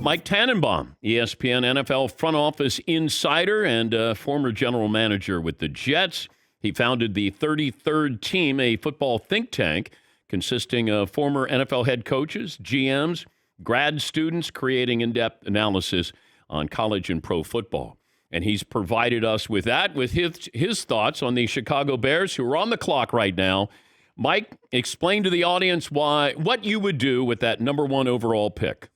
Mike Tannenbaum, ESPN NFL front office insider and former general manager with the Jets. He founded the 33rd Team, a football think tank consisting of former NFL head coaches, GMs, grad students, creating in-depth analysis on college and pro football. And he's provided us with that, with his thoughts on the Chicago Bears, who are on the clock right now. Mike, explain to the audience what you would do with that number 1 overall pick.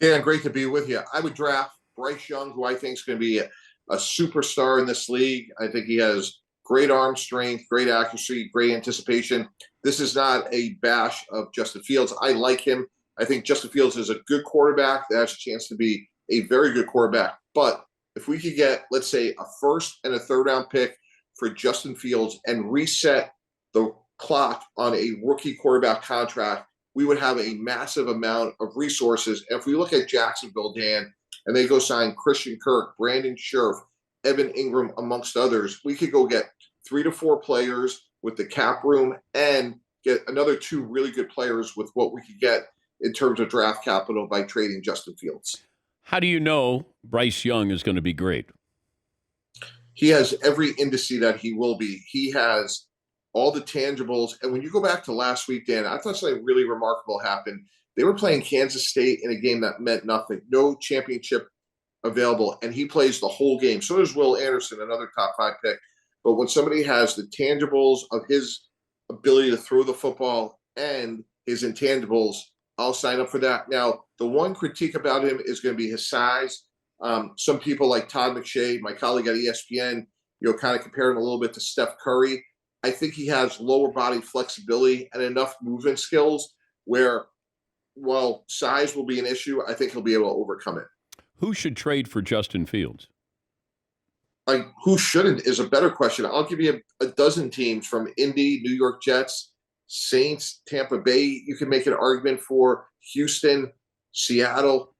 Dan, great to be with you. I would draft Bryce Young, who I think is going to be a superstar in this league. I think he has great arm strength, great accuracy, great anticipation. This is not a bash of Justin Fields. I like him. I think Justin Fields is a good quarterback that has a chance to be a very good quarterback. But if we could get, let's say, a first and a third round pick for Justin Fields and reset the clock on a rookie quarterback contract, we would have a massive amount of resources. And if we look at Jacksonville, Dan, and they go sign Christian Kirk, Brandon Scherf, Evan Ingram, amongst others, we could go get 3 to 4 players with the cap room and get another 2 really good players with what we could get in terms of draft capital by trading Justin Fields. How do you know Bryce Young is going to be great? He has every indice that he will be. He has all the tangibles. And when you go back to last week, Dan, I thought something really remarkable happened. They were playing Kansas State in a game that meant nothing, no championship available, and he plays the whole game. So does Will Anderson, another top 5 pick. But when somebody has the tangibles of his ability to throw the football and his intangibles, I'll sign up for that. Now, the one critique about him is going to be his size. Some people like Todd McShay, my colleague at ESPN, kind of compare him a little bit to Steph Curry. I think he has lower body flexibility and enough movement skills where, while size will be an issue, I think he'll be able to overcome it. Who should trade for Justin Fields? Like, who shouldn't is a better question. I'll give you a dozen teams from Indy, New York Jets, Saints, Tampa Bay. You can make an argument for Houston, Seattle.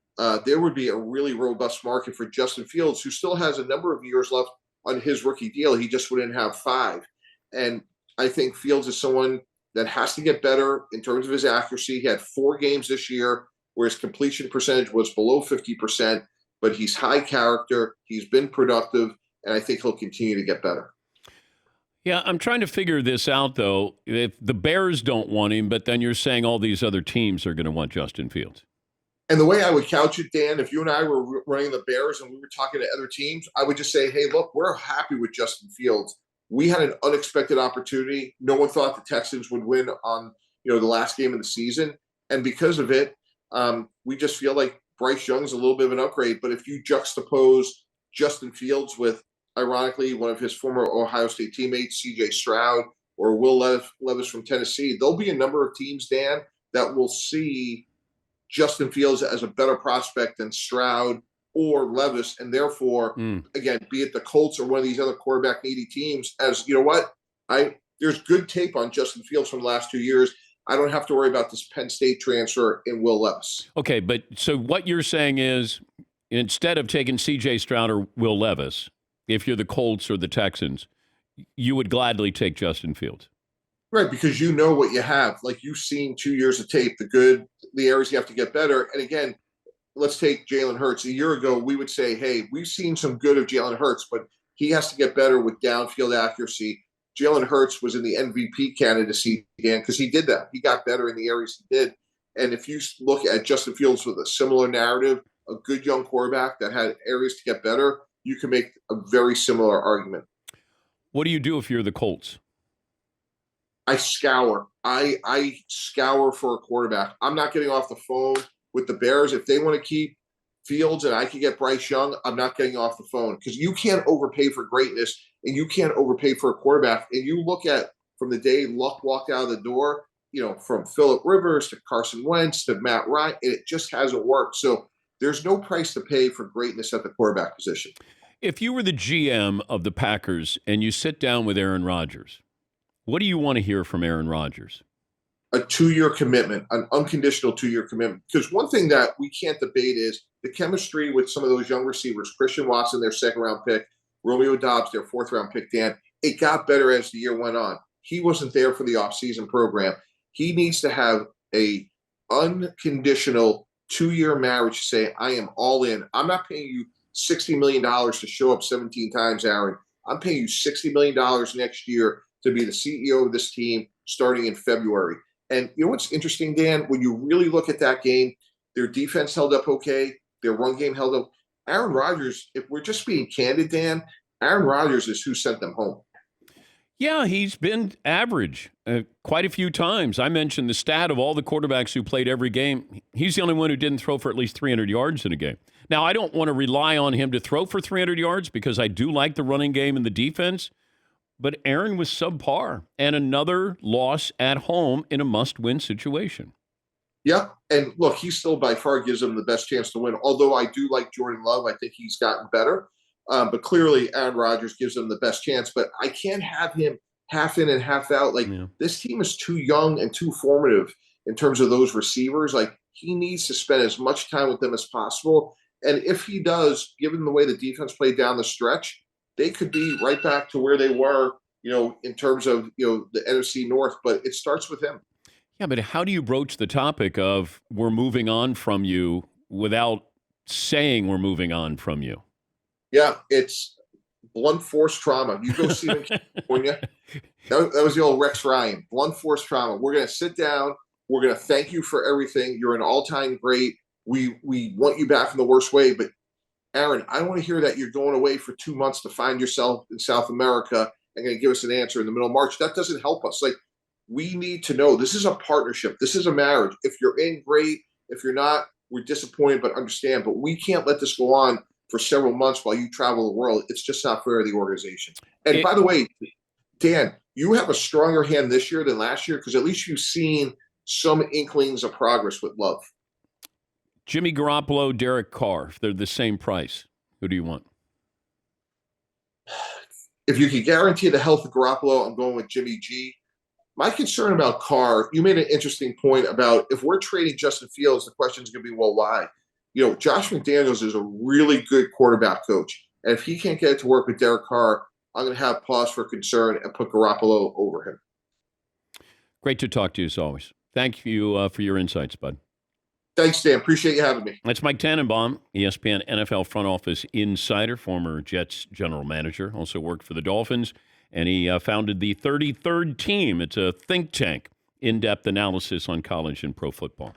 There would be a really robust market for Justin Fields, who still has a number of years left on his rookie deal. He just wouldn't have 5. And I think Fields is someone that has to get better in terms of his accuracy. He had 4 games this year where his completion percentage was below 50%, but he's high character. He's been productive, and I think he'll continue to get better. Yeah, I'm trying to figure this out, though. If the Bears don't want him, but then you're saying all these other teams are going to want Justin Fields. And the way I would couch it, Dan, if you and I were running the Bears and we were talking to other teams, I would just say, hey, look, we're happy with Justin Fields. We had an unexpected opportunity. No one thought the Texans would win on, the last game of the season. And because of it, we just feel like Bryce Young's a little bit of an upgrade. But if you juxtapose Justin Fields with, ironically, one of his former Ohio State teammates, C.J. Stroud, or Will Levis from Tennessee, there'll be a number of teams, Dan, that will see Justin Fields as a better prospect than Stroud or Levis, and therefore, again, be it the Colts or one of these other quarterback-needy teams, as, you know what, there's good tape on Justin Fields from the last 2 years. I don't have to worry about this Penn State transfer in Will Levis. Okay, but so what you're saying is, instead of taking C.J. Stroud or Will Levis, if you're the Colts or the Texans, you would gladly take Justin Fields. Right, because you know what you have. Like, you've seen 2 years of tape, the areas you have to get better. And again, let's take Jalen Hurts. A year ago, we would say, hey, we've seen some good of Jalen Hurts, but he has to get better with downfield accuracy. Jalen Hurts was in the MVP candidacy again because he did that. He got better in the areas he did. And if you look at Justin Fields with a similar narrative, a good young quarterback that had areas to get better, you can make a very similar argument. What do you do if you're the Colts? I scour. I scour for a quarterback. I'm not getting off the phone with the Bears. If they want to keep Fields and I can get Bryce Young, I'm not getting off the phone because you can't overpay for greatness and you can't overpay for a quarterback. And you look at from the day Luck walked out of the door, from Phillip Rivers to Carson Wentz to Matt Ryan, it just hasn't worked. So there's no price to pay for greatness at the quarterback position. If you were the GM of the Packers and you sit down with Aaron Rodgers, what do you want to hear from Aaron Rodgers? A 2-year commitment, an unconditional 2-year commitment. Because one thing that we can't debate is the chemistry with some of those young receivers, Christian Watson, their 2nd-round pick, Romeo Doubs, their 4th-round pick, Dan, it got better as the year went on. He wasn't there for the offseason program. He needs to have a unconditional 2-year marriage to say, I am all in. I'm not paying you $60 million to show up 17 times, Aaron. I'm paying you $60 million next year to be the CEO of this team starting in February. And you know what's interesting, Dan? When you really look at that game, their defense held up okay. Their run game held up. Aaron Rodgers, if we're just being candid, Dan, Aaron Rodgers is who sent them home. Yeah, he's been average quite a few times. I mentioned the stat of all the quarterbacks who played every game. He's the only one who didn't throw for at least 300 yards in a game. Now, I don't want to rely on him to throw for 300 yards because I do like the running game and the defense, but Aaron was subpar and another loss at home in a must-win situation. Yeah, and look, he still by far gives them the best chance to win. Although I do like Jordan Love, I think he's gotten better. But clearly, Aaron Rodgers gives them the best chance. But I can't have him half in and half out. Like, this team is too young and too formative in terms of those receivers. Like, he needs to spend as much time with them as possible. And if he does, given the way the defense played down the stretch, they could be right back to where they were, in terms of, the NFC North. But it starts with him. Yeah, but how do you broach the topic of we're moving on from you without saying we're moving on from you? Yeah, it's blunt force trauma. You go see him in California. That was the old Rex Ryan. Blunt force trauma. We're going to sit down. We're going to thank you for everything. You're an all-time great. We want you back in the worst way. But, Aaron, I don't want to hear that you're going away for 2 months to find yourself in South America and going to give us an answer in the middle of March. That doesn't help us. Like, we need to know this is a partnership. This is a marriage. If you're in, great. If you're not, we're disappointed, but understand. But we can't let this go on for several months while you travel the world. It's just not fair to the organization. And by the way, Dan, you have a stronger hand this year than last year because at least you've seen some inklings of progress with Love. Jimmy Garoppolo, Derek Carr, if they're the same price, who do you want? If you can guarantee the health of Garoppolo, I'm going with Jimmy G. My concern about Carr, you made an interesting point about if we're trading Justin Fields, the question is going to be, well, why? Josh McDaniels is a really good quarterback coach. And if he can't get it to work with Derek Carr, I'm going to have pause for concern and put Garoppolo over him. Great to talk to you as always. Thank you for your insights, bud. Thanks, Dan. Appreciate you having me. That's Mike Tannenbaum, ESPN NFL front office insider, former Jets general manager, also worked for the Dolphins, and he founded the 33rd Team. It's a think tank, in-depth analysis on college and pro football.